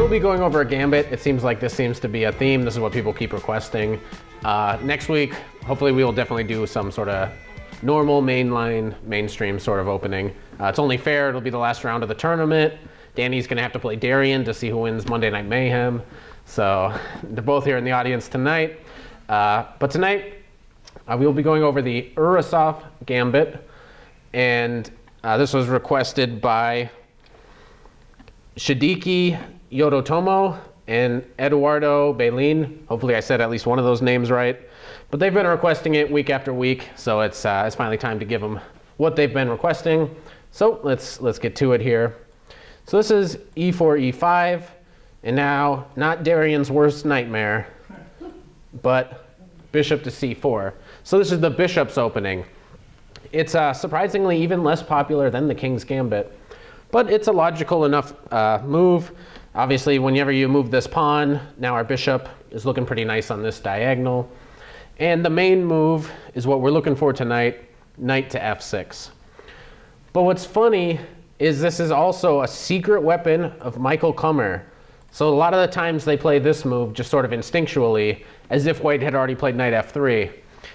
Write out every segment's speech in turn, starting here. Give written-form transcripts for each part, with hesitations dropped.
will be going over a gambit. It seems like this seems to be a theme. This is what people keep requesting. Next week, hopefully we will definitely do some sort of normal mainline, mainstream sort of opening. It's only fair. It'll be the last round of the tournament. Danny's going to have to play Darien to see who wins Monday Night Mayhem. So they're both here in the audience tonight. But tonight, we will be going over the Urusov Gambit. And this was requested by Shidiki Yodotomo and Eduardo Belin. Hopefully I said at least one of those names right. But they've been requesting it week after week, so it's finally time to give them what they've been requesting. So let's get to it here. So this is e4, e5, and now not Darien's worst nightmare, but bishop to c4. So this is the bishop's opening. It's surprisingly even less popular than the King's Gambit, but it's a logical enough move. Obviously, whenever you move this pawn, now our bishop is looking pretty nice on this diagonal. And the main move is what we're looking for tonight, knight to f6. But what's funny is this is also a secret weapon of Michael Kummer. So a lot of the times they play this move just sort of instinctually, as if white had already played knight f3.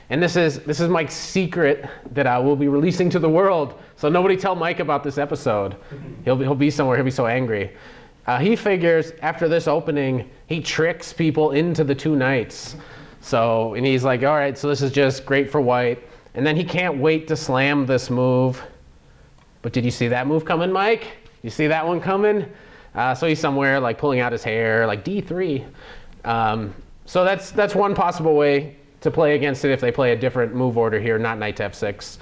And this is Mike's secret that we'll be releasing to the world. So nobody tell Mike about this episode. He'll be somewhere, he'll be so angry. He figures after this opening, he tricks people into the two knights. So, and he's like, all right, so this is just great for white. And then he can't wait to slam this move. But did you see that move coming, Mike? You see that one coming? So he's somewhere like pulling out his hair, like d3. So that's one possible way to play against it if they play a different move order here, not knight to f6.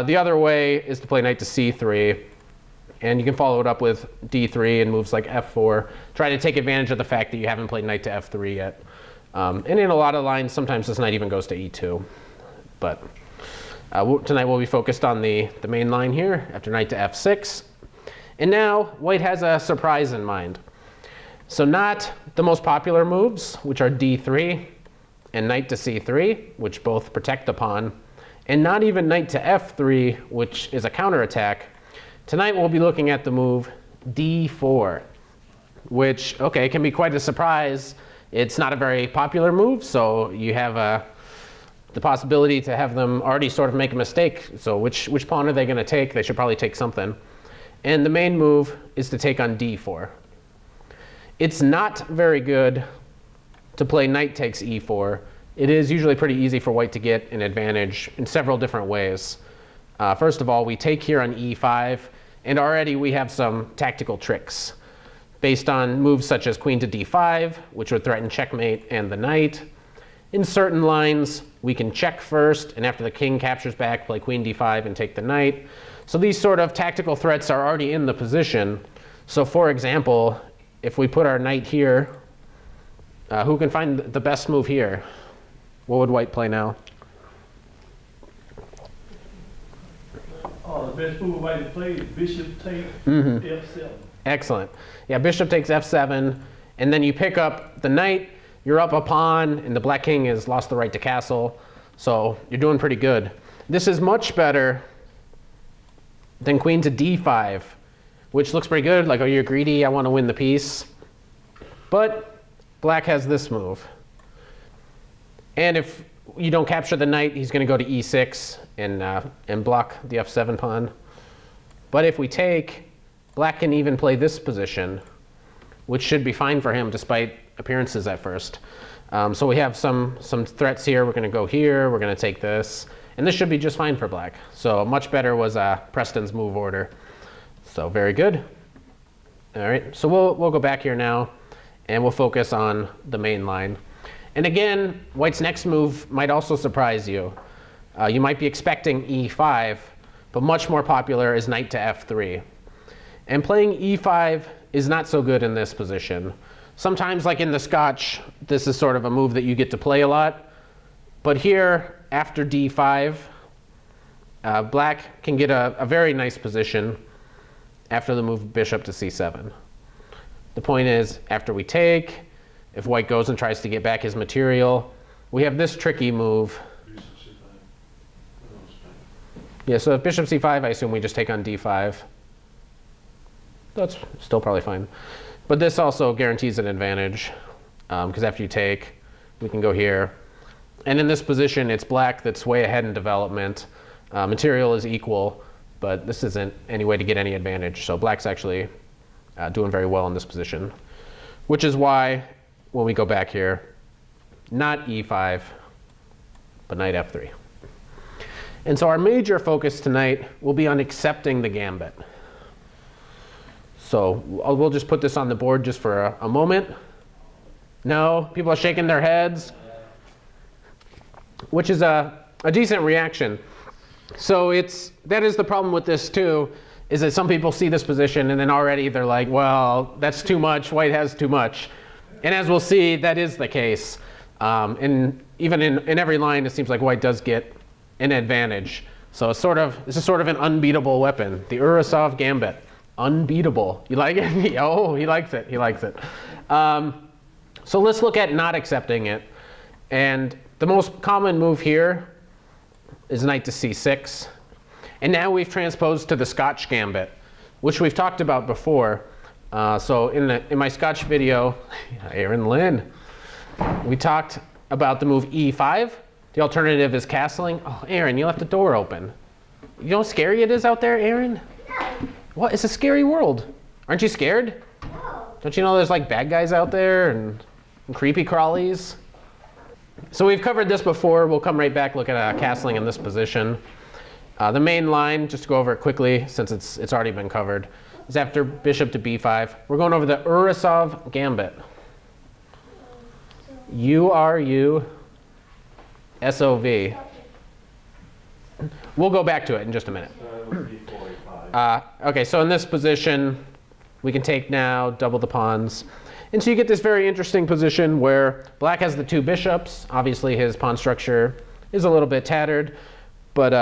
The other way is to play knight to c3. And you can follow it up with d3 and moves like f4. Try to take advantage of the fact that you haven't played knight to f3 yet. And in a lot of lines, sometimes this knight even goes to e2. But tonight we'll be focused on the main line here after knight to f6. And now white has a surprise in mind. So not the most popular moves, which are d3 and knight to c3, which both protect the pawn, and not even knight to f3, which is a counterattack. Tonight we'll be looking at the move d4, which, okay, can be quite a surprise. It's not a very popular move, so you have the possibility to have them already sort of make a mistake. So which pawn are they going to take? They should probably take something. And the main move is to take on d4. It's not very good to play knight takes e4. It is usually pretty easy for white to get an advantage in several different ways. First of all, we take here on e5, and already we have some tactical tricks based on moves such as queen to d5, which would threaten checkmate and the knight. In certain lines, we can check first, and after the king captures back, play queen d5 and take the knight. So these sort of tactical threats are already in the position. So for example, if we put our knight here, who can find the best move here? What would white play now? The best move white to play is bishop takes f7. Excellent. Yeah, bishop takes f7, and then you pick up the knight, you're up a pawn, and the black king has lost the right to castle. So you're doing pretty good. This is much better than queen to d5, which looks pretty good. Like, oh, you're greedy, I want to win the piece. But black has this move. And if you don't capture the knight, he's going to go to e6 and block the f7 pawn. But if we take, black can even play this position, which should be fine for him despite appearances at first. So we have some threats here. We're going to go here. We're going to take this. And this should be just fine for black. So much better was Preston's move order. So very good. All right. So we'll go back here now, and we'll focus on the main line. And again, white's next move might also surprise you. You might be expecting e5, but much more popular is knight to f3. And playing e5 is not so good in this position. Sometimes, like in the Scotch, this is sort of a move that you get to play a lot. But here, after d5, black can get a very nice position after the move bishop to c7. The point is, after we take, if white goes and tries to get back his material, we have this tricky move. Yeah, so if bishop c5, I assume we just take on d5. That's still probably fine. But this also guarantees an advantage, because after you take, we can go here. And in this position, it's black that's way ahead in development. Material is equal, but this isn't any way to get any advantage. So black's actually doing very well in this position, which is why when we go back here, not e5, but knight f3. And so our major focus tonight will be on accepting the gambit. So we'll just put this on the board just for a moment. No, people are shaking their heads, which is a decent reaction. So that is the problem with this too, is that some people see this position and then already they're like, well, that's too much, white has too much. And as we'll see, that is the case. And even in every line, it seems like white does get an advantage. So this is sort of an unbeatable weapon, the Urusov Gambit. Unbeatable. You like it? Oh, he likes it. He likes it. So let's look at not accepting it. And the most common move here is knight to c6. And now we've transposed to the Scotch Gambit, which we've talked about before. So in my Scotch video, Aaron Lynn, we talked about the move e5. The alternative is castling. Oh, Aaron, you left the door open. You know how scary it is out there, Aaron? What? It's a scary world. Aren't you scared? No. Don't you know there's like bad guys out there and creepy crawlies? So we've covered this before. We'll come right back, look at castling in this position. The main line, just to go over it quickly since it's already been covered, is after bishop to b5. We're going over the Urusov Gambit. U-R-U-S-O-V. We'll go back to it in just a minute. Okay, so in this position, we can take now, double the pawns. And so you get this very interesting position where black has the two bishops. Obviously, his pawn structure is a little bit tattered. But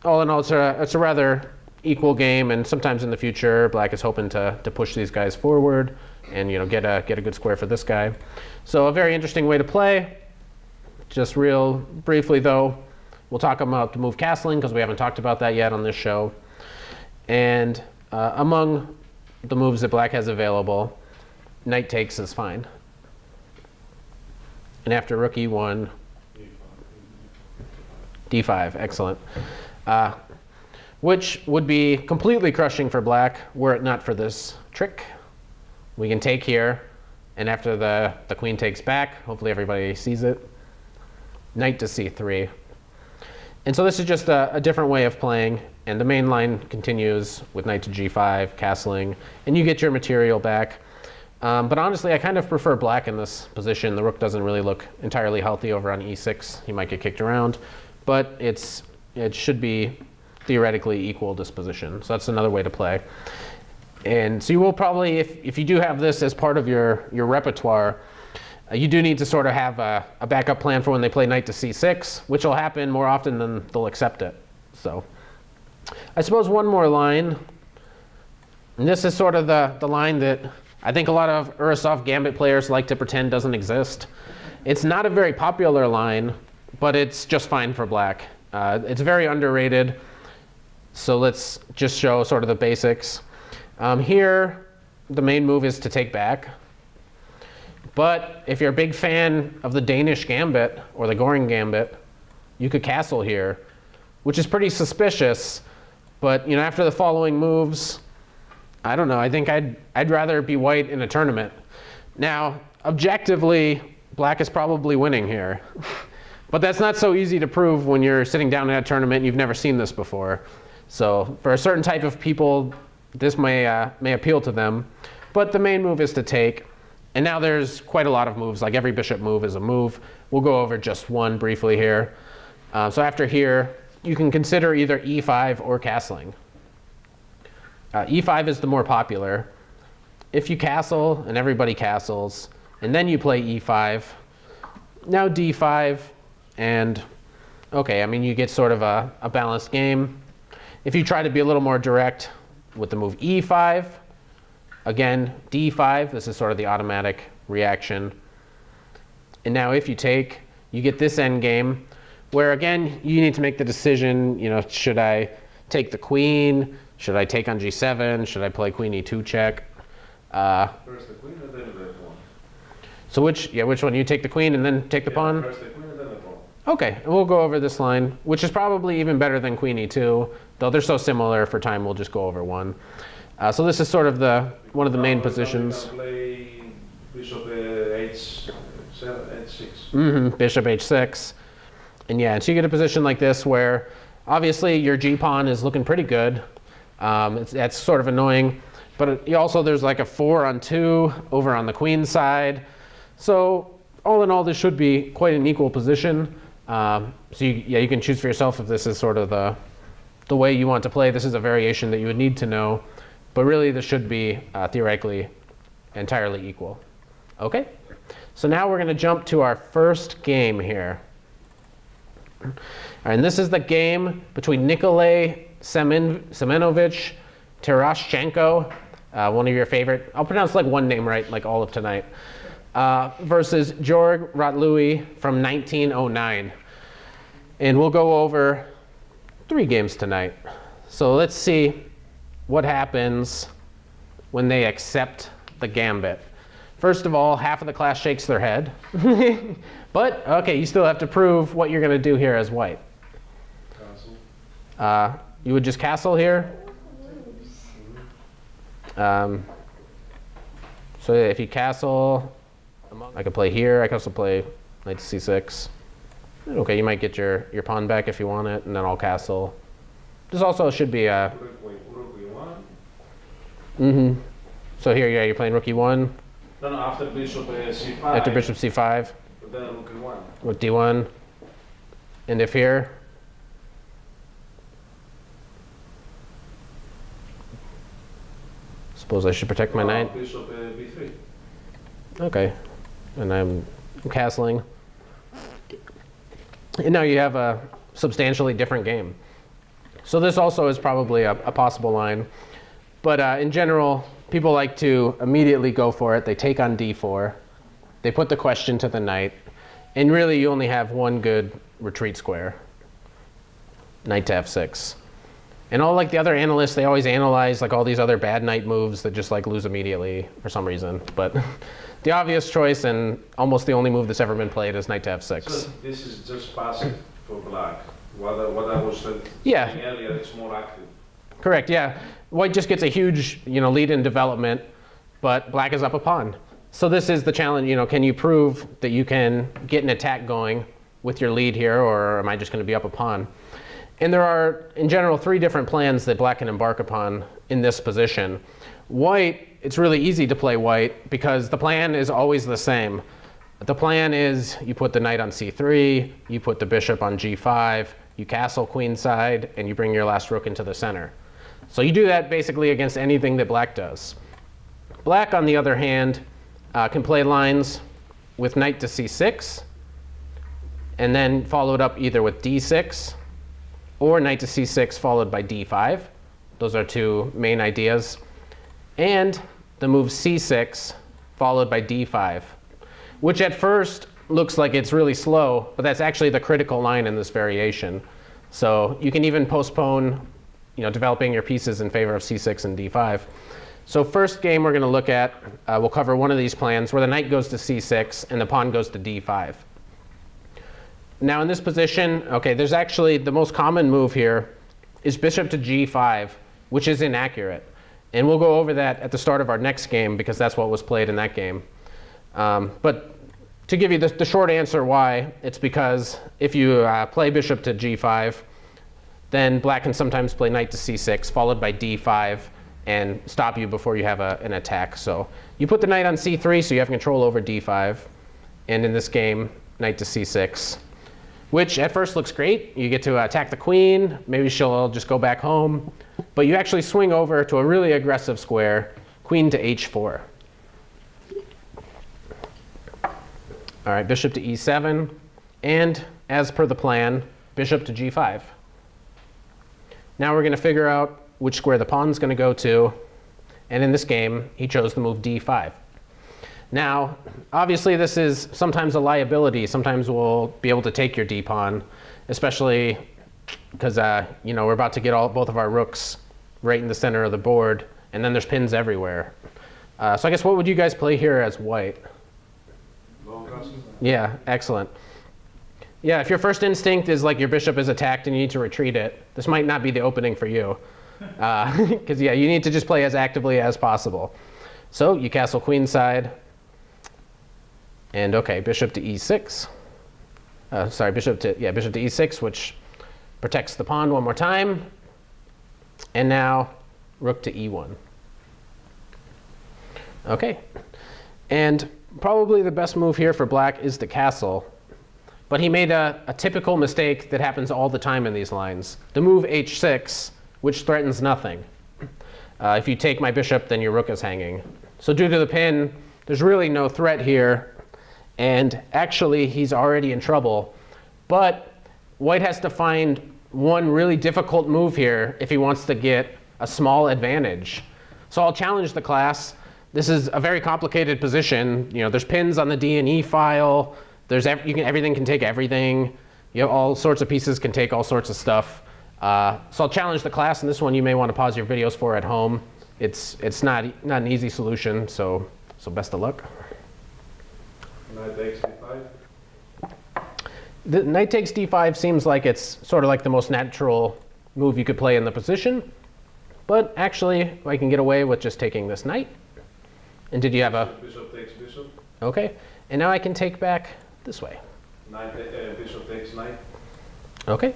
all in all, it's a rather equal game. And sometimes in the future, black is hoping to push these guys forward and get a good square for this guy. So a very interesting way to play. Just real briefly, though, we'll talk about the move castling because we haven't talked about that yet on this show. And among the moves that black has available, knight takes is fine. And after rook e1, d5, excellent. Which would be completely crushing for black were it not for this trick. We can take here, and after the queen takes back, hopefully everybody sees it, knight to c3. And so this is just a different way of playing, and the main line continues with knight to g5, castling, and you get your material back. But honestly, I kind of prefer black in this position. The rook doesn't really look entirely healthy over on e6. He might get kicked around, but it should be theoretically equal disposition. So that's another way to play. And so you will probably, if you do have this as part of your repertoire, you do need to sort of have a backup plan for when they play knight to c6, which will happen more often than they'll accept it. So I suppose one more line, and this is sort of the line that I think a lot of Urusov Gambit players like to pretend doesn't exist. It's not a very popular line, but it's just fine for black. It's very underrated, so let's just show sort of the basics. Here, the main move is to take back. But if you're a big fan of the Danish Gambit or the Goring Gambit, you could castle here, which is pretty suspicious. But after the following moves, I don't know. I think I'd rather be white in a tournament. Now, objectively, black is probably winning here. But that's not so easy to prove when you're sitting down in a tournament and you've never seen this before. So for a certain type of people, this may appeal to them. But the main move is to take. And now there's quite a lot of moves. Like every bishop move is a move. We'll go over just one briefly here. So after here, you can consider either e5 or castling. E5 is the more popular. If you castle, and everybody castles, and then you play e5, now d5, and okay, I mean, you get sort of a balanced game. If you try to be a little more direct with the move e5, again, d5, this is sort of the automatic reaction. And now if you take, you get this endgame, where again, you need to make the decision, should I take the queen? Should I take on g7? Should I play queen e2 check? First the queen and then the pawn. So which one? You take the queen and then take the pawn? First the queen and then the pawn. Okay, and we'll go over this line, which is probably even better than queen e2, though they're so similar for time, we'll just go over one. So this is sort of one of the main positions. Play bishop h6. Bishop h6. And yeah, so you get a position like this where obviously your g-pawn is looking pretty good. That's sort of annoying. But there's like a 4-on-2 over on the queen side. So all in all, this should be quite an equal position. So you can choose for yourself if this is sort of the way you want to play. This is a variation that you would need to know. But really, this should be theoretically entirely equal. Okay? So now we're going to jump to our first game here. All right, and this is the game between Nikolay Semenovich Tereshchenko, one of your favorite, I'll pronounce like one name right, like all of tonight, versus Georg Rotlewi from 1909. And we'll go over 3 games tonight. So let's see what happens when they accept the gambit. First of all, half of the class shakes their head. But, okay, you still have to prove what you're going to do here as white. Castle. You would just castle here. So if you castle, I could play here. I could also play knight to c6. Okay, you might get your pawn back if you want it, and then I'll castle. This also should be a... So here, yeah, you're playing rook e1. No, after bishop c5. After bishop c5. But then rook e1. Rook d1. And if here... Suppose I should protect my knight. Bishop b3. Okay. And I'm castling. And now you have a substantially different game. So this also is probably a possible line. But in general, people like to immediately go for it. They take on d4. They put the question to the knight. And really, you only have one good retreat square. Knight to f6. And all like the other analysts, they always analyze like all these other bad knight moves that just like lose immediately for some reason. But the obvious choice and almost the only move that's ever been played is knight to f6. So this is just passive for black. What I was saying earlier, it's more active. Correct, yeah. White just gets a huge, lead in development, but black is up a pawn. So this is the challenge, can you prove that you can get an attack going with your lead here, or am I just going to be up a pawn? And there are, in general, 3 different plans that black can embark upon in this position. White, it's really easy to play white because the plan is always the same. The plan is you put the knight on c3, you put the bishop on g5, you castle queenside, and you bring your last rook into the center. So you do that basically against anything that black does. Black, on the other hand, can play lines with knight to c6, and then followed up either with d6, or knight to c6 followed by d5. Those are 2 main ideas. And the move c6 followed by d5, which at first looks like it's really slow, but that's actually the critical line in this variation. So you can even postpone developing your pieces in favor of c6 and d5. So first game we're going to look at, we'll cover one of these plans where the knight goes to c6 and the pawn goes to d5. Now in this position, okay, there's actually the most common move here is bishop to g5, which is inaccurate. And we'll go over that at the start of our next game because that's what was played in that game. But to give you the short answer why, it's because if you play bishop to g5, then black can sometimes play knight to c6 followed by d5 and stop you before you have an attack. So you put the knight on c3 so you have control over d5. And in this game, knight to c6. Which at first looks great. You get to attack the queen. Maybe she'll just go back home. But you actually swing over to a really aggressive square, queen to h4. All right, bishop to e7. And as per the plan, bishop to g5. Now we're going to figure out which square the pawn's going to go to. And in this game, he chose the move d5. Now, obviously, this is sometimes a liability. Sometimes we'll be able to take your d-pawn, especially because we're about to get both of our rooks right in the center of the board, and then there's pins everywhere. So I guess what would you guys play here as white? Long castle. Yeah, excellent. Yeah, if your first instinct is like your bishop is attacked and you need to retreat it, this might not be the opening for you. Because yeah, you need to just play as actively as possible. So you castle queenside. And okay, bishop to e6. Sorry, bishop to e6, which protects the pawn one more time. And now rook to e1. Okay. And probably the best move here for black is the castle. But he made a typical mistake that happens all the time in these lines. The move h6, which threatens nothing. If you take my bishop, then your rook is hanging. So due to the pin, there's really no threat here. And actually, he's already in trouble. But white has to find one really difficult move here if he wants to get a small advantage. So I'll challenge the class. This is a very complicated position. You know, there's pins on the D and E file. Everything can take everything. You know, all sorts of pieces can take all sorts of stuff. So I'll challenge the class, and this one you may want to pause your videos for at home. It's not an easy solution, so best of luck. Knight takes d5. The knight takes d5 seems like it's sort of like the most natural move you could play in the position. But actually, I can get away with just taking this knight. And did you have a... Bishop takes bishop. Okay. And now I can take back this way. Bishop takes knight. Okay.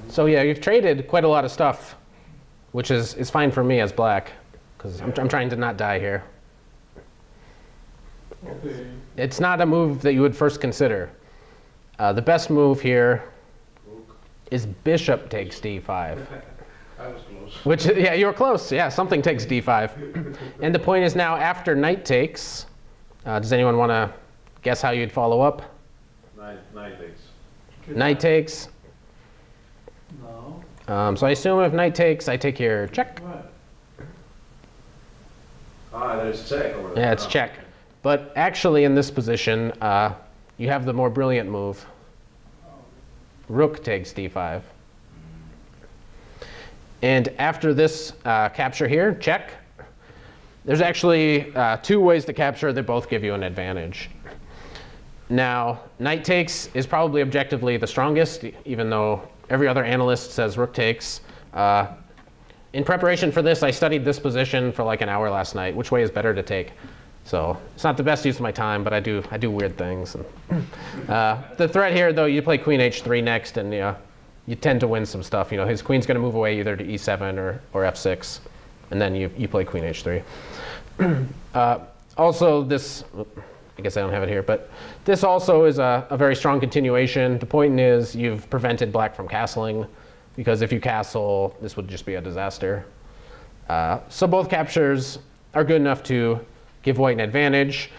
So yeah, you've traded quite a lot of stuff, which is fine for me as black, because I'm trying to not die here. Okay. It's not a move that you would first consider. The best move here is bishop takes d5. I was close. Which, yeah, you were close. Yeah, something takes d5. And the point is now after knight takes, does anyone want to guess how you'd follow up? Knight takes. Knight takes. No. So I assume if knight takes, I take here check. What? There's check over there. Yeah, it's check. But actually in this position, you have the more brilliant move. Rook takes d5. And after this capture here, check, there's actually 2 ways to capture that both give you an advantage. Now, knight takes is probably objectively the strongest, even though every other analyst says rook takes. In preparation for this, I studied this position for like an hour last night. Which way is better to take? So it's not the best use of my time, but I do weird things. The threat here, though, you play queen h3 next, and you tend to win some stuff. You know, his queen's going to move away either to e7 or f6, and then you play queen h3. Also, this, I guess I don't have it here, but this also is a very strong continuation. The point is you've prevented black from castling, because if you castle, this would just be a disaster. So both captures are good enough to give white an advantage,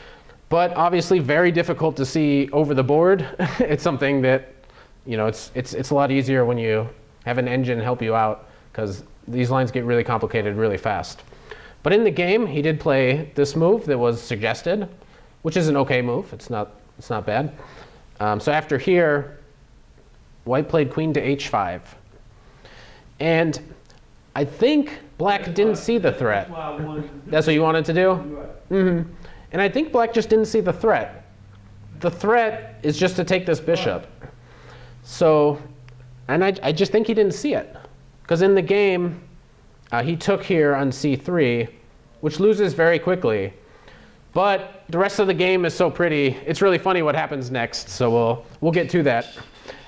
but obviously very difficult to see over the board. It's something that, you know, it's a lot easier when you have an engine help you out, because these lines get really complicated really fast. But in the game, he did play this move that was suggested, which is an okay move. It's not bad. So after here, white played queen to h5. And I think black didn't see the threat. That's what you wanted to do? Mm-hmm. And I think black just didn't see the threat. The threat is just to take this bishop. So, and I just think he didn't see it. Because in the game, he took here on c3, which loses very quickly. But the rest of the game is so pretty, it's really funny what happens next. So we'll get to that.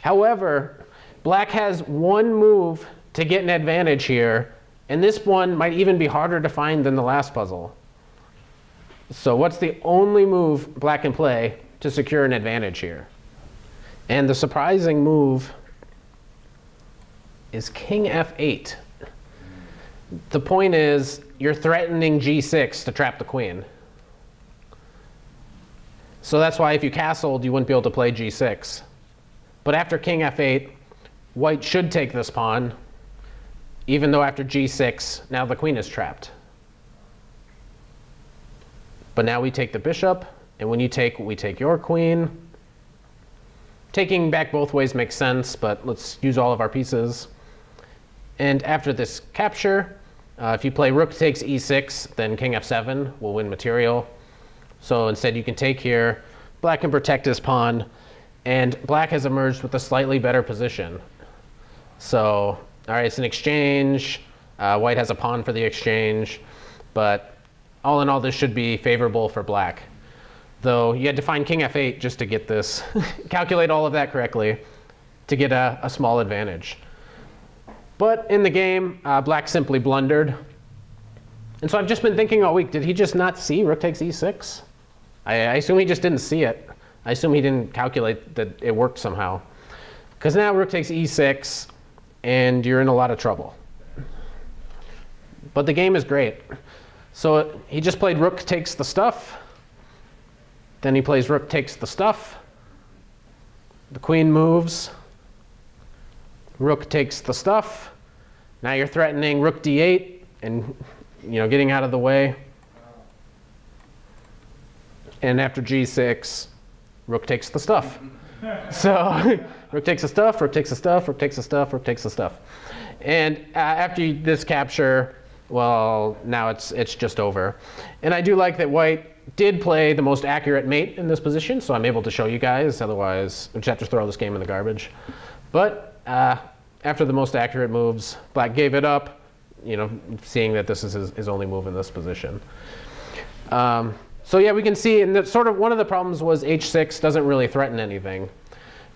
However, black has one move to get an advantage here. And this one might even be harder to find than the last puzzle. So what's the only move black can play to secure an advantage here? And the surprising move is king f8. The point is, you're threatening g6 to trap the queen. So that's why if you castled, you wouldn't be able to play g6. But after king f8, white should take this pawn, even though after g6, now the queen is trapped. But now we take the bishop, and when you take, we take your queen. Taking back both ways makes sense, but let's use all of our pieces. And after this capture, if you play rook takes e6, then king f7 will win material. So instead you can take here, black can protect his pawn, and black has emerged with a slightly better position. So, all right, it's an exchange. White has a pawn for the exchange, but all in all, this should be favorable for black. Though you had to find king f8 just to get this, calculate all of that correctly to get a small advantage. But in the game, black simply blundered. And so I've just been thinking all week, did he just not see rook takes e6? I assume he just didn't see it. I assume he didn't calculate that it worked somehow. Because now rook takes e6, and you're in a lot of trouble. But the game is great. So he just played rook takes the stuff. Then he plays rook takes the stuff. The queen moves. Rook takes the stuff. Now you're threatening rook d8 and getting out of the way. And after g6, rook takes the stuff. So rook takes the stuff, rook takes the stuff, rook takes the stuff, rook takes the stuff. And after this capture, well, now it's just over. And I do like that white did play the most accurate mate in this position, so I'm able to show you guys. Otherwise, we'd just have to throw this game in the garbage. But after the most accurate moves, black gave it up, seeing that this is his only move in this position. So yeah, we can see, and sort of one of the problems was h6 doesn't really threaten anything.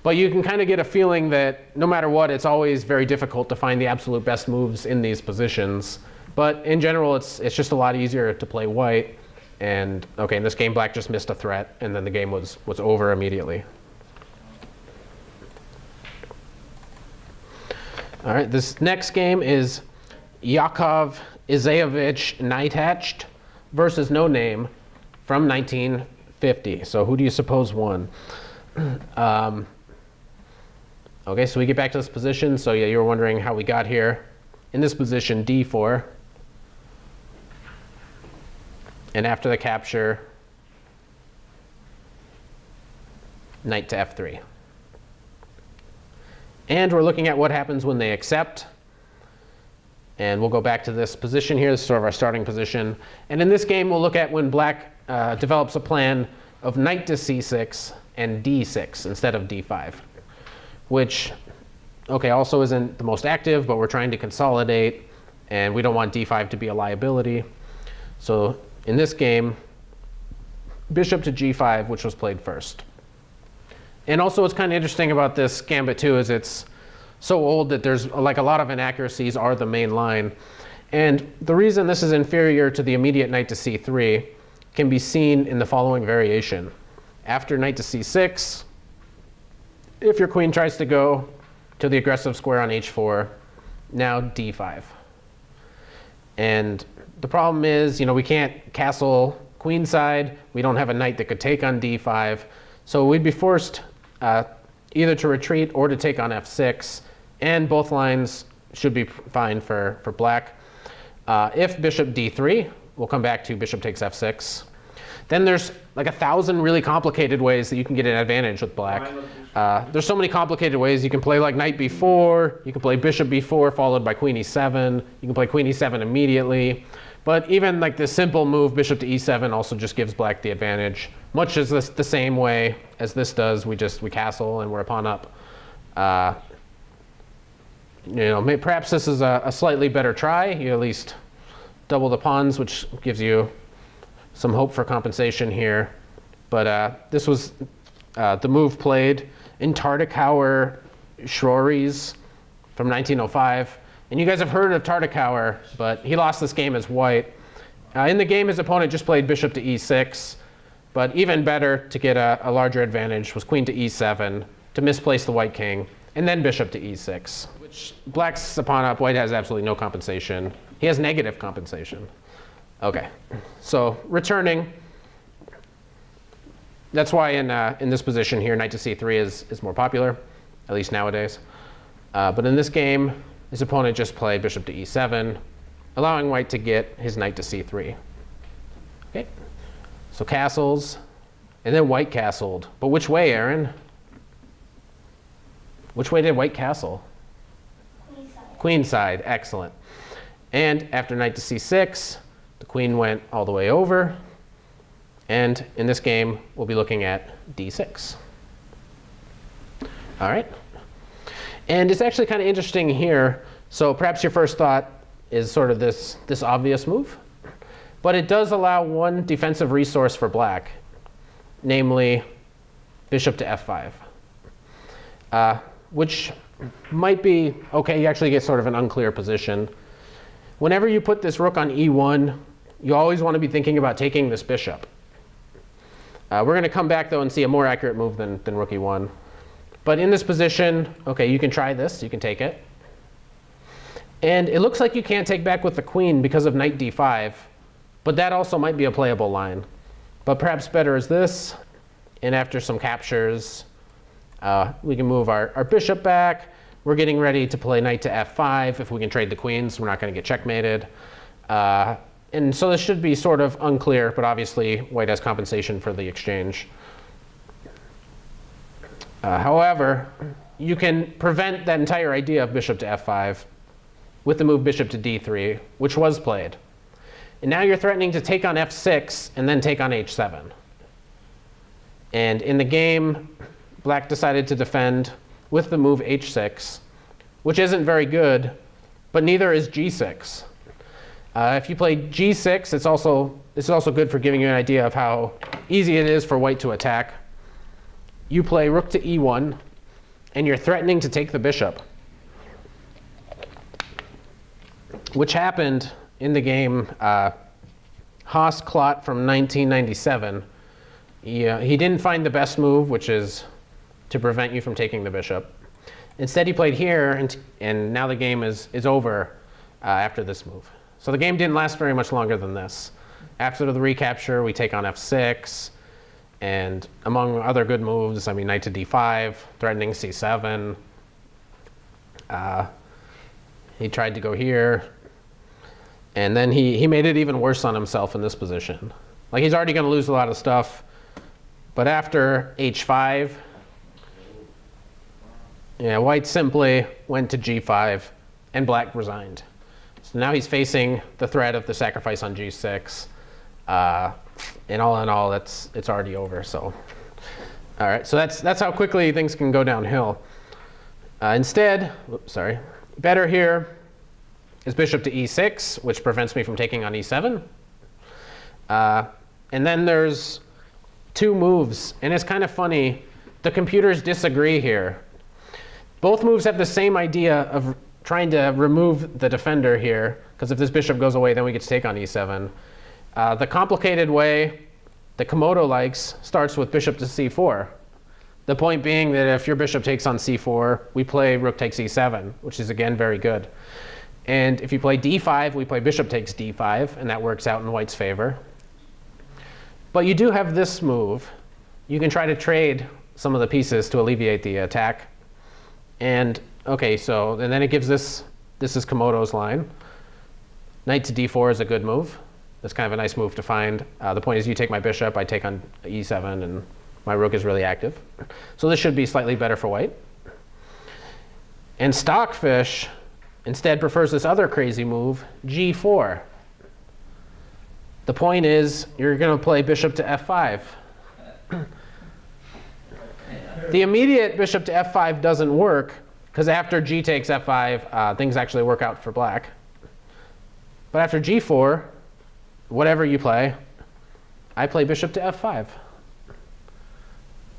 But you can kind of get a feeling that no matter what, it's always very difficult to find the absolute best moves in these positions. But in general, it's just a lot easier to play white. And okay, in this game, black just missed a threat, and then the game was over immediately. All right, this next game is Yakov Isaevich Neishtadt versus No Name from 1950. So who do you suppose won? Okay, so we get back to this position. So yeah, you were wondering how we got here. In this position, d4. And after the capture, knight to f3. And we're looking at what happens when they accept. And we'll go back to this position here. This is sort of our starting position. And in this game, we'll look at when black develops a plan of knight to c6 and d6 instead of d5, which, okay, also isn't the most active, but we're trying to consolidate, and we don't want d5 to be a liability. So in this game, bishop to g5, which was played first. And also what's kind of interesting about this gambit too is it's so old that there's like a lot of inaccuracies are the main line. And the reason this is inferior to the immediate knight to c3 can be seen in the following variation. After knight to c6, if your queen tries to go to the aggressive square on h4, now d5. And the problem is, we can't castle queenside. We don't have a knight that could take on d5. So we'd be forced either to retreat or to take on f6. And both lines should be fine for black. If bishop d3, we'll come back to bishop takes f6. Then there's like 1,000 really complicated ways that you can get an advantage with black. There's so many complicated ways. You can play like knight b4. You can play bishop b4 followed by queen e7. You can play queen e7 immediately. But even like this simple move, bishop to e7, also just gives black the advantage. Much as this the same way as this does, we castle and we're a pawn up. Perhaps this is a slightly better try. You at least double the pawns, which gives you some hope for compensation here. But this was the move played in Tereshchenko Schrories from 1905. And you guys have heard of Tereshchenko, but he lost this game as white. In the game, his opponent just played bishop to e6. But even better to get a larger advantage was queen to e7 to misplace the white king, and then bishop to e6, which black's a pawn up. White has absolutely no compensation. He has negative compensation. Okay, so returning. That's why in this position here, knight to c3 is more popular, at least nowadays. But in this game, his opponent just played bishop to e7, allowing white to get his knight to c3. Okay, so castles, and then white castled. But which way, Aaron? Which way did white castle? Queen side, excellent. And after knight to c6, the queen went all the way over. And in this game, we'll be looking at d6. All right. And it's actually kind of interesting here. So perhaps your first thought is sort of this obvious move. But it does allow one defensive resource for black, namely bishop to f5, which might be, OK, you actually get sort of an unclear position. Whenever you put this rook on e1, you always want to be thinking about taking this bishop. We're going to come back, though, and see a more accurate move than rook e1. But in this position, OK, you can try this. You can take it. And it looks like you can't take back with the queen because of knight d5. But that also might be a playable line. But perhaps better is this. And after some captures, we can move our bishop back. We're getting ready to play knight to f5 if we can trade the queens. We're not going to get checkmated. And so this should be sort of unclear, but obviously white has compensation for the exchange. However, you can prevent that entire idea of bishop to f5 with the move bishop to d3, which was played. And now you're threatening to take on f6 and then take on h7. And in the game, black decided to defend with the move h6, which isn't very good, but neither is g6. If you play g6, this is also good for giving you an idea of how easy it is for white to attack. You play rook to e1, and you're threatening to take the bishop, which happened in the game Haas-Klot from 1997. He didn't find the best move, which is to prevent you from taking the bishop. Instead, he played here, and now the game is over after this move. So the game didn't last very much longer than this. After the recapture, we take on f6. And among other good moves, I mean, knight to d5, threatening c7. He tried to go here. And then he made it even worse on himself in this position. Like, he's already going to lose a lot of stuff. But after h5, white simply went to g5, and black resigned. So now he's facing the threat of the sacrifice on g6. And all in all, it's already over. So, all right. So that's how quickly things can go downhill. Instead, better here is bishop to e6, which prevents me from taking on e7. And then there's two moves, and it's kind of funny. The computers disagree here. Both moves have the same idea of trying to remove the defender here, because if this bishop goes away, then we get to take on e7. The complicated way that Komodo likes starts with bishop to c4. The point being that if your bishop takes on c4, we play rook takes e7, which is, again, very good. And if you play d5, we play bishop takes d5, and that works out in white's favor. But you do have this move. You can try to trade some of the pieces to alleviate the attack. And OK, and then it gives this is Komodo's line. Knight to d4 is a good move. That's kind of a nice move to find. The point is you take my bishop, I take on e7, and my rook is really active. So this should be slightly better for white. And Stockfish instead prefers this other crazy move, g4. The point is you're going to play bishop to f5. The immediate bishop to f5 doesn't work, because after g takes f5, things actually work out for black. But after g4, whatever you play, I play bishop to f5.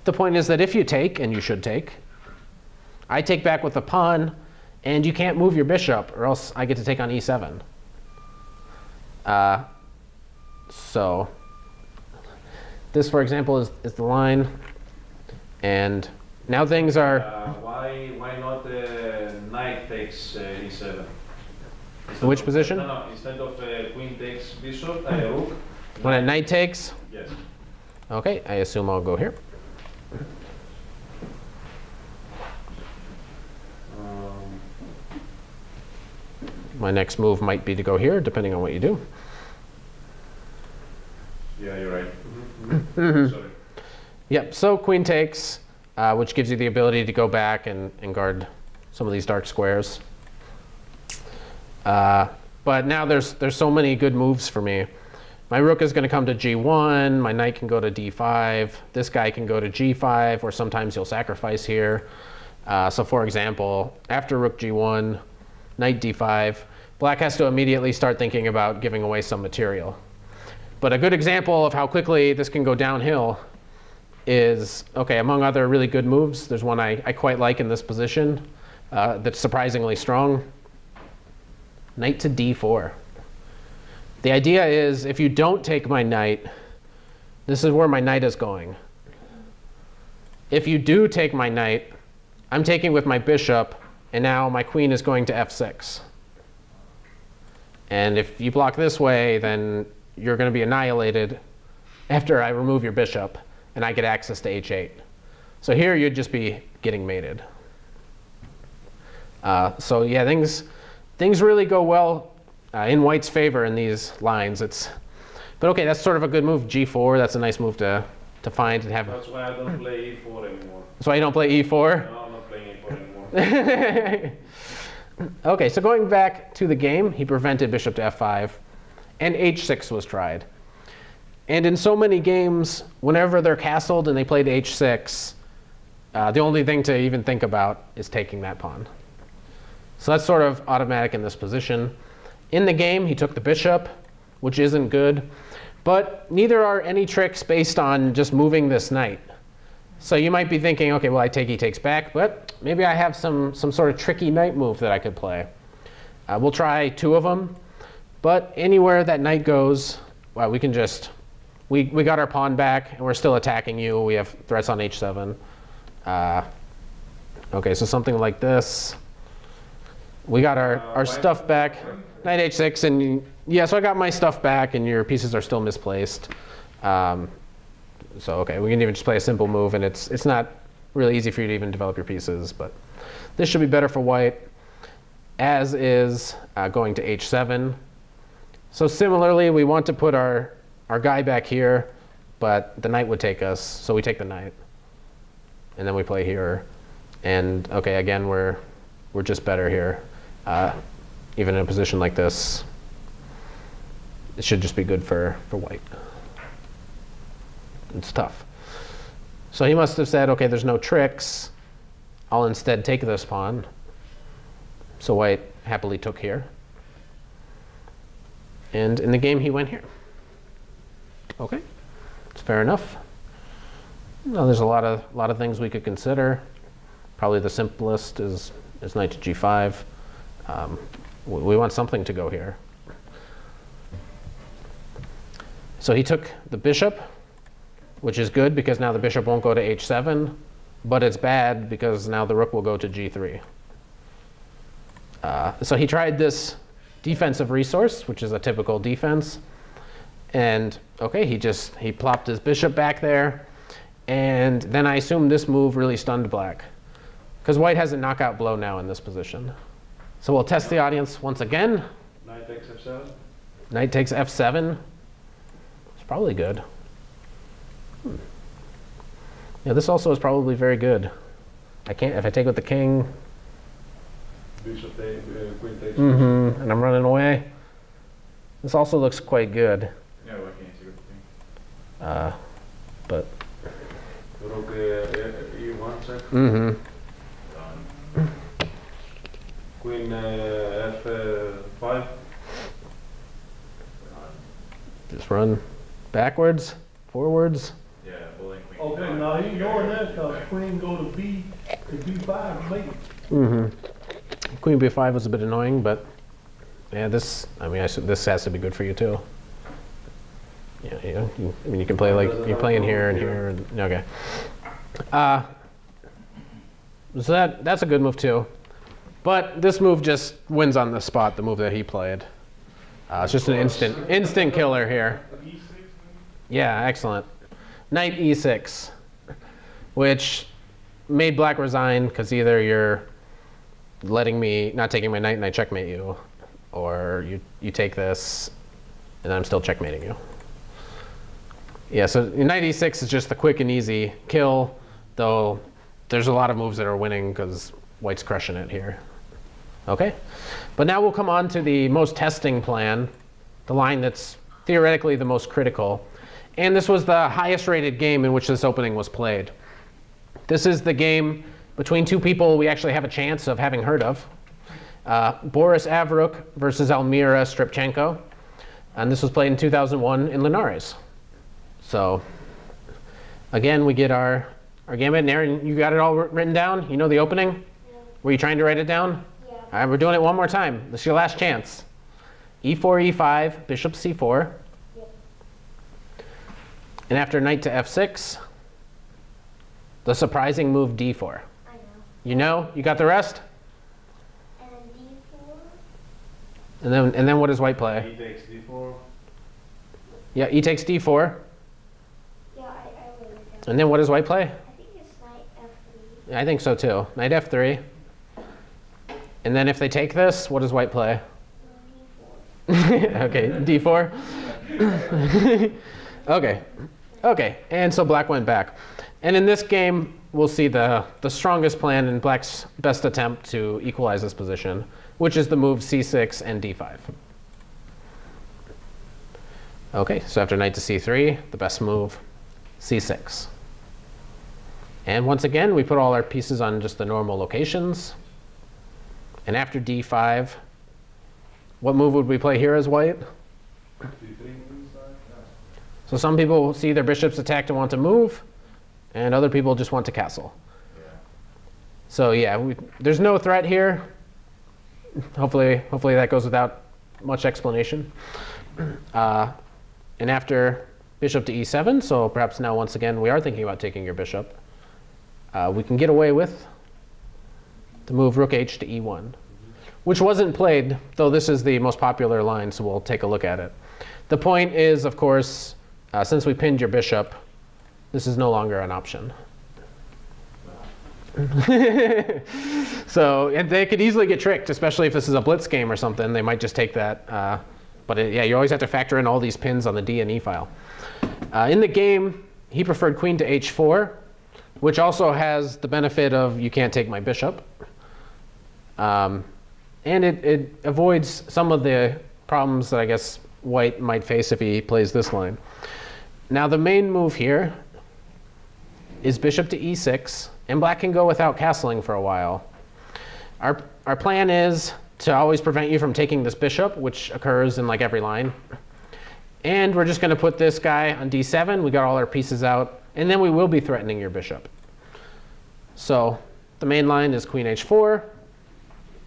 The point is that if you take, and you should take, I take back with the pawn, and you can't move your bishop, or else I get to take on e7. So this, for example, is the line. And now things are... why not knight takes e7? Which position? No, instead of queen takes bishop, rook. When a knight takes? Yes. OK, I assume I'll go here. My next move might be to go here, depending on what you do. Yeah, you're right. Mm-hmm. Sorry. Yep, so queen takes, which gives you the ability to go back and guard some of these dark squares. But now there's so many good moves for me. My rook is going to come to g1, my knight can go to d5, this guy can go to g5, or sometimes you'll sacrifice here. So for example, after rook g1, knight d5, black has to immediately start thinking about giving away some material. But a good example of how quickly this can go downhill is, okay, among other really good moves, there's one I quite like in this position that's surprisingly strong. Knight to d4. The idea is, if you don't take my knight, this is where my knight is going. If you do take my knight, I'm taking with my bishop, and now my queen is going to f6. And if you block this way, then you're going to be annihilated after I remove your bishop, and I get access to h8. So here you'd just be getting mated. So yeah, things really go well in white's favor in these lines. But okay, that's sort of a good move. G4, that's a nice move to find and have. That's why I don't play e4 anymore. That's why you don't play e4? No, I'm not playing e4 anymore. Okay, so going back to the game, he prevented bishop to f5, and h6 was tried. And in so many games, whenever they're castled and they played h6, the only thing to even think about is taking that pawn. So that's sort of automatic in this position. In the game, he took the bishop, which isn't good. But neither are any tricks based on just moving this knight. So you might be thinking, okay, well, I take, he takes back, but maybe I have some sort of tricky knight move that I could play. We'll try two of them. But anywhere that knight goes, well, we can just, we got our pawn back, and we're still attacking you. We have threats on h7. Okay, so something like this. We got our stuff back. Knight h6, and yeah, so I got my stuff back, and your pieces are still misplaced. So okay, we can even just play a simple move, and it's not really easy for you to even develop your pieces, but this should be better for white, as is going to h7. So similarly, we want to put our guy back here, but the knight would take us, so we take the knight, and then we play here. And okay, again, we're just better here. Even in a position like this, it should just be good for white. It's tough. So he must have said, okay, there's no tricks. I'll instead take this pawn. So white happily took here. And in the game, he went here. Okay, it's fair enough. Now, there's a lot of things we could consider. Probably the simplest is knight to g5. We want something to go here. So he took the bishop, which is good because now the bishop won't go to h7, but it's bad because now the rook will go to g3. So he tried this defensive resource, which is a typical defense. And okay, he plopped his bishop back there. And then I assume this move really stunned black, because white has a knockout blow now in this position. So we'll test the audience once again. Knight takes f7. Knight takes f7. It's probably good. Yeah, this also is probably very good. I can't, if I take with the king. Bishop takes, queen takes. And I'm running away. This also looks quite good. Yeah, why can't you take with the king? But. Rook e1 check. Queen f5. Just run backwards, forwards. Yeah, bullying queen. Okay, now he ignoring that because queen go to b to b5 maybe. Queen b5 was a bit annoying, but yeah, this, I mean, this has to be good for you too. Yeah, I mean, you can play like you're playing here and here. And, okay. So that's a good move too. But this move just wins on the spot, the move that he played. It's just an instant killer here. E6? Yeah, excellent. Knight e6, which made black resign because either you're letting me, not taking my knight and I checkmate you, or you take this and I'm still checkmating you. Yeah, so knight e6 is just the quick and easy kill, though there's a lot of moves that are winning because white's crushing it here. Okay, but now we'll come on to the most testing plan, the line that's theoretically the most critical. And this was the highest rated game in which this opening was played. This is the game between two people we actually have a chance of having heard of. Boris Avrukh versus Almira Skripchenko. And this was played in 2001 in Linares. So again, we get our gambit. And Aaron, you got it all written down? You know the opening? Yeah. Were you trying to write it down? Yeah. All right, we're doing it one more time. This is your last chance. E4, E5, bishop C4. Yep. And after knight to F6, the surprising move D4. I know. You know? You got the rest? And then D4. And then what does white play? He takes d4. Yeah, E takes D4. Yeah, I wrote it down. And then what does white play? I think it's knight F3. Yeah, I think so too. Knight F3. And then if they take this, what does white play? D4. Okay, D4. Okay. Okay, and so black went back. And in this game, we'll see the strongest plan and black's best attempt to equalize this position, which is the move C6 and D5. Okay, so after knight to C3, the best move, C6. And once again, we put all our pieces on just the normal locations. And after D5, what move would we play here as white? So some people see their bishops attacked and want to move, and other people just want to castle. Yeah. So yeah, there's no threat here. Hopefully that goes without much explanation. And after bishop to E7, so perhaps now once again we are thinking about taking your bishop, we can get away with the move Rook H to E1, which wasn't played, though this is the most popular line, so we'll take a look at it. The point is, of course, since we pinned your bishop, this is no longer an option. So, and they could easily get tricked, especially if this is a blitz game or something. They might just take that. Yeah, you always have to factor in all these pins on the D and E file. In the game, he preferred queen to H4, which also has the benefit of you can't take my bishop. And it avoids some of the problems that I guess white might face if he plays this line. Now the main move here is bishop to E6, and black can go without castling for a while. Our plan is to always prevent you from taking this bishop, which occurs in like every line. And we're just going to put this guy on D7. We got all our pieces out, and then we will be threatening your bishop. So the main line is queen H4.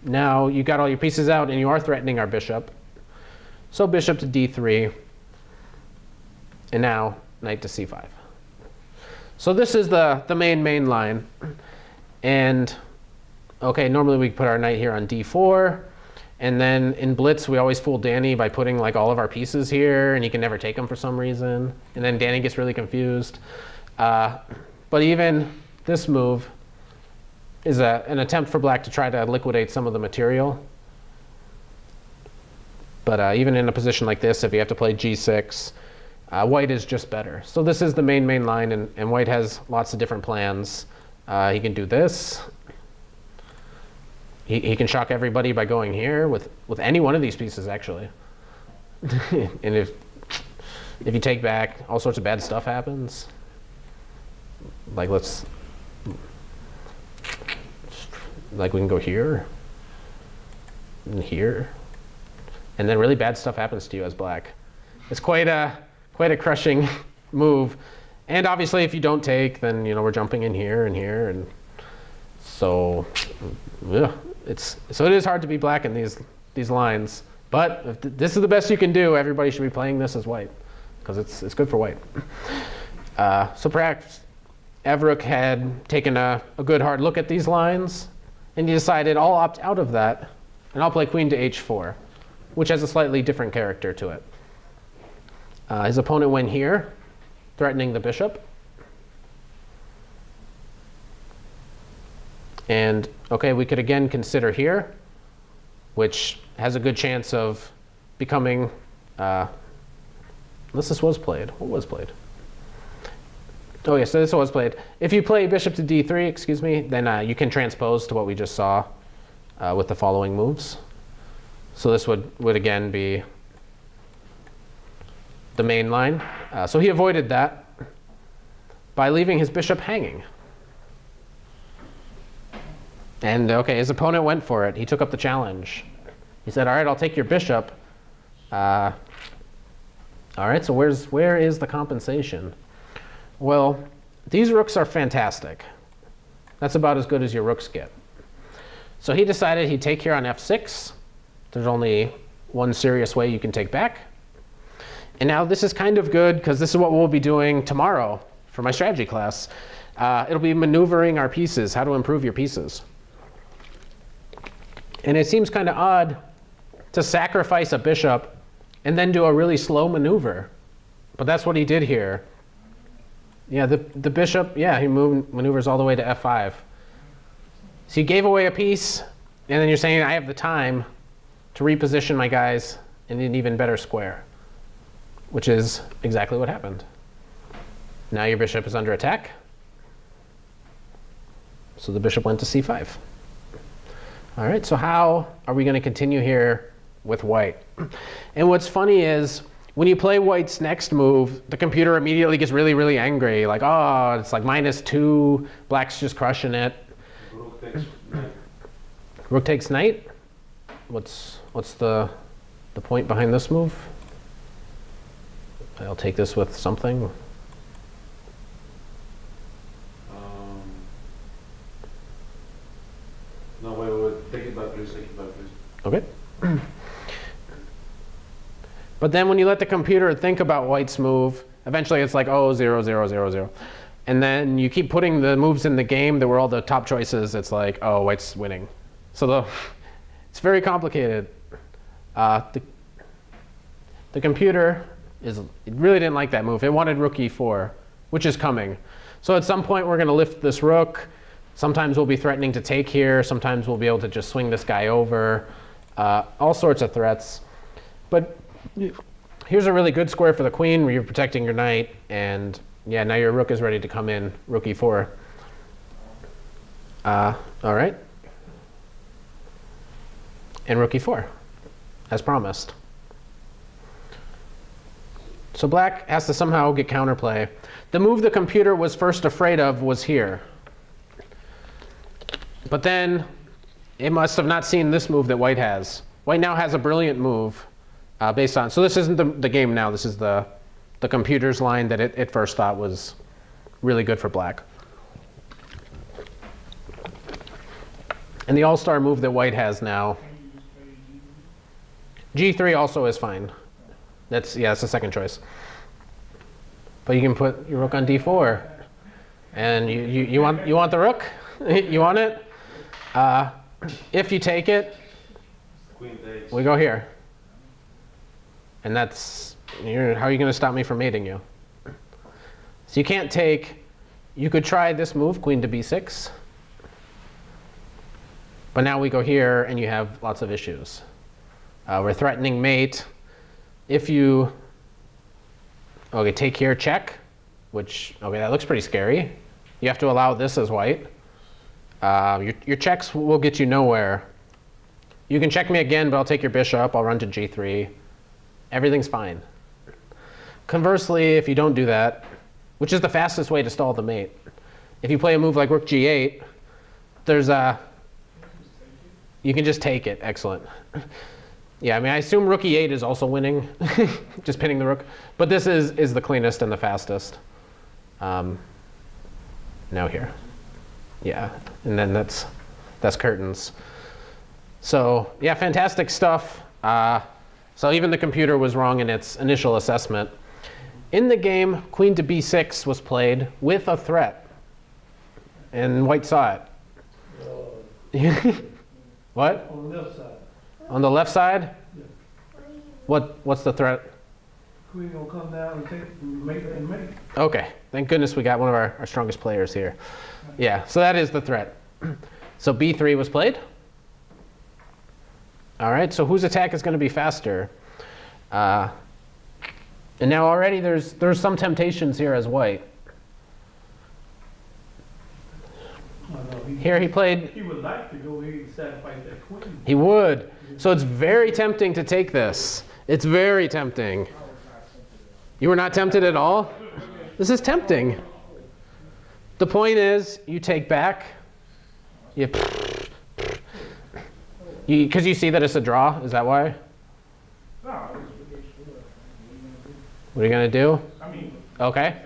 Now you got all your pieces out, and you are threatening our bishop. So bishop to D3, and now knight to C5. So this is the main line. And okay, normally we put our knight here on D4. And then in blitz, we always fool Danny by putting like all of our pieces here, and he can never take them for some reason. And then Danny gets really confused. But even this move is an attempt for black to try to liquidate some of the material. But even in a position like this, if you have to play G6, white is just better. So this is the main line, and white has lots of different plans. He can do this. He can shock everybody by going here with any one of these pieces, actually. And if you take back, all sorts of bad stuff happens. Like we can go here and here, and then really bad stuff happens to you as black. It's quite a crushing move. And obviously, if you don't take, then we're jumping in here and here, and so yeah. So it is hard to be black in these lines, but if this is the best you can do, everybody should be playing this as white, because it's good for white. So perhaps Avrukh had taken a good hard look at these lines, and he decided I'll opt out of that, and I'll play queen to H4, which has a slightly different character to it. His opponent went here, threatening the bishop. And okay, we could again consider here, which has a good chance of becoming, unless this was played. What was played? Oh yeah, so this was played. If you play bishop to D3, excuse me, then you can transpose to what we just saw. with the following moves. So this would again be the main line. So he avoided that by leaving his bishop hanging. And okay, his opponent went for it. He took up the challenge. He said, all right, I'll take your bishop. All right, so where is the compensation? Well, these rooks are fantastic. That's about as good as your rooks get. So he decided he'd take here on f6. There's only one serious way you can take back. And now this is kind of good because this is what we'll be doing tomorrow for my strategy class. It'll be maneuvering our pieces, how to improve your pieces. And it seems kind of odd to sacrifice a bishop and then do a really slow maneuver. But that's what he did here. Yeah, the bishop, yeah, he maneuvers all the way to f5. So you gave away a piece, and then you're saying, I have the time to reposition my guys in an even better square, which is exactly what happened. Now your bishop is under attack. So the bishop went to c5. All right, so how are we going to continue here with white? And what's funny is when you play white's next move, the computer immediately gets really, really angry. Like, oh, it's like -2, black's just crushing it. Rook takes knight. Rook takes knight? What's the point behind this move? I'll take this with something. No, wait, take it back, please, take it back, please. Okay. But then when you let the computer think about white's move, eventually it's like, oh, 0, 0, 0, 0. And then you keep putting the moves in the game that were all the top choices. It's like, oh, white's winning. So it's very complicated. The computer it really didn't like that move. It wanted rook e4, which is coming. So at some point, we're going to lift this rook. Sometimes we'll be threatening to take here. Sometimes we'll be able to just swing this guy over. All sorts of threats. But here's a really good square for the queen where you're protecting your knight. And yeah, now your rook is ready to come in, rook e4. All right. And rook e4, as promised. So black has to somehow get counterplay. The move the computer was first afraid of was here. But then it must have not seen this move that white has. White now has a brilliant move based on, so this isn't the game now, this is the computer's line that it first thought was really good for black. And the all-star move that white has now, g3 also is fine. That's the second choice. But you can put your rook on d4. And you want the rook? You want it? If you take it, Queen takes. we go here. And that's, how are you going to stop me from mating you? So you can't take, you could try this move, queen to b6. But now we go here and you have lots of issues. We're threatening mate. If you, okay, take here, check, which, okay, that looks pretty scary. You have to allow this as white. Your checks will get you nowhere. You can check me again, but I'll take your bishop. I'll run to g3. Everything's fine. Conversely, if you don't do that, which is the fastest way to stall the mate, if you play a move like rook g8, there's you can just take it. Excellent. Yeah, I mean, I assume rook e8 is also winning, just pinning the rook. But this is the cleanest and the fastest. Now here. Yeah, and then that's curtains. So yeah, fantastic stuff. So even the computer was wrong in its initial assessment. In the game, queen to b6 was played with a threat. And white saw it. What? On the left side. On the left side? Yeah. What's the threat? Queen gonna come down and take mate and mate. Okay, thank goodness we got one of our strongest players here. Yeah, so that is the threat. So b3 was played. All right, so whose attack is going to be faster? And now already there's some temptations here as white. I know. Here he played. He would like to go ahead and sacrifice that queen. He would. So it's very tempting to take this. It's very tempting. You were not tempted at all? This is tempting. The point is, you take back. Because you see that it's a draw. Is that why? What are you going to do? Okay.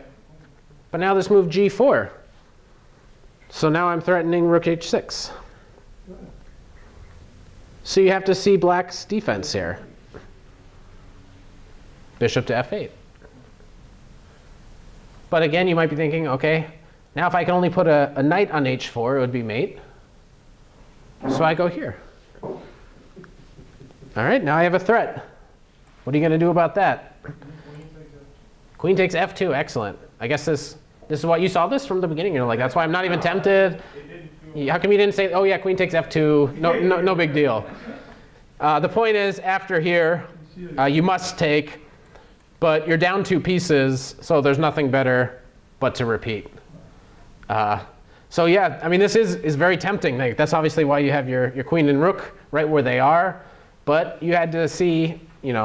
But now this move G4. So now I'm threatening Rook H6. So you have to see black's defense here. Bishop to F8. But again, you might be thinking, okay, now if I can only put a knight on H4, it would be mate. So I go here. All right, now I have a threat. What are you going to do about that? Queen takes F2, excellent. I guess this is what you saw this from the beginning. You're like, that's why I'm not even tempted. How come you didn't say, oh yeah, queen takes F2, no big deal. The point is, after here, you must take, but you're down 2 pieces, so there's nothing better but to repeat. So yeah, I mean, this is very tempting. Like, that's obviously why you have your queen and rook right where they are, but you had to see,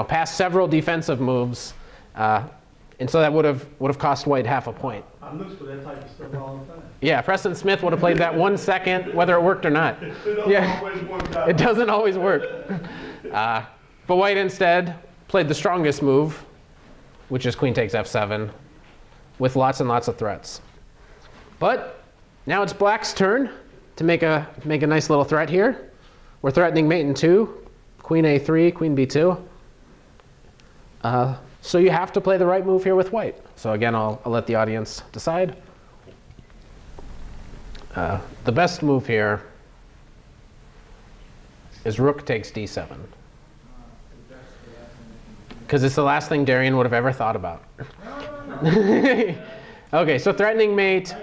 past several defensive moves, and so that would have cost white half a point. I look for that type of stuff all the time. Yeah, Preston Smith would have played that 1 second, whether it worked or not. It doesn't always work. But white instead played the strongest move, which is queen takes F7, with lots and lots of threats. But now it's black's turn to make a nice little threat here. We're threatening mate in 2, queen A3, queen B2. So you have to play the right move here with white. So again, I'll let the audience decide. The best move here is rook takes D7. Because it's the last thing Darian would have ever thought about. Okay, so threatening mate.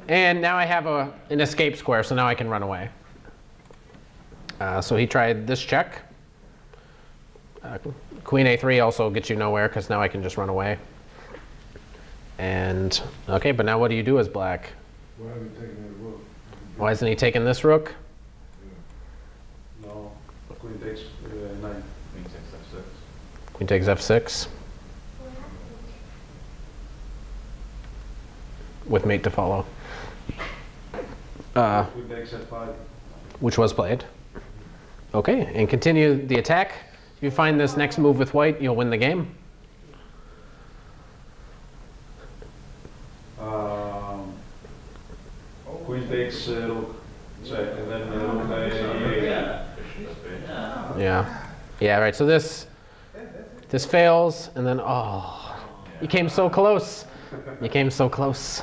And now I have an escape square, so now I can run away. So he tried this check. Queen A3 also gets you nowhere, because now I can just run away. And, okay, but now what do you do as black? Why are you taking the rook? Why isn't he taking this rook? Yeah. No, queen takes 9. Queen takes F6. Queen takes F6. With mate to follow. Queen takes F5. Which was played. Okay, and continue the attack. If you find this next move with white, you'll win the game. Queen takes rook check, and then rook A8. Yeah, right. So this fails, and then, oh, you came so close. You came so close.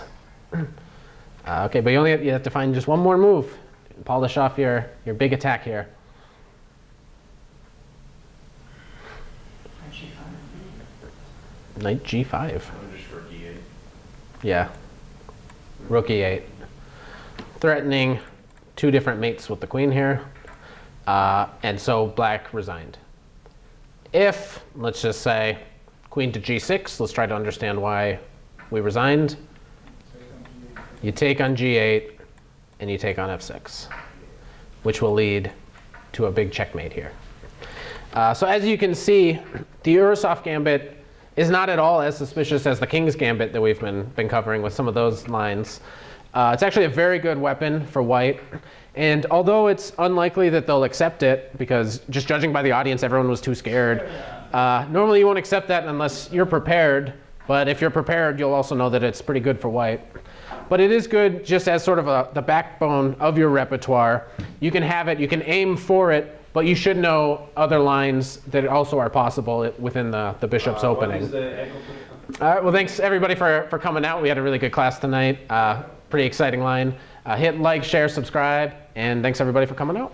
Okay, but you have to find just one more move. Polish off your big attack here. Knight G5. Yeah. Rook E8. Threatening 2 different mates with the queen here. And so black resigned. If, let's just say, queen to G6, let's try to understand why we resigned. You take on G8, and you take on F6, which will lead to a big checkmate here. So as you can see, the Urusov Gambit is not at all as suspicious as the King's Gambit that we've been covering with some of those lines. It's actually a very good weapon for white. And although it's unlikely that they'll accept it, because just judging by the audience, everyone was too scared, normally you won't accept that unless you're prepared. But if you're prepared, you'll also know that it's pretty good for white. But it is good just as sort of the backbone of your repertoire. You can have it, you can aim for it, but you should know other lines that also are possible within the bishop's opening. What is the echo? All right, well, thanks everybody for coming out. We had a really good class tonight. Pretty exciting line. Hit like, share, subscribe, and thanks everybody for coming out.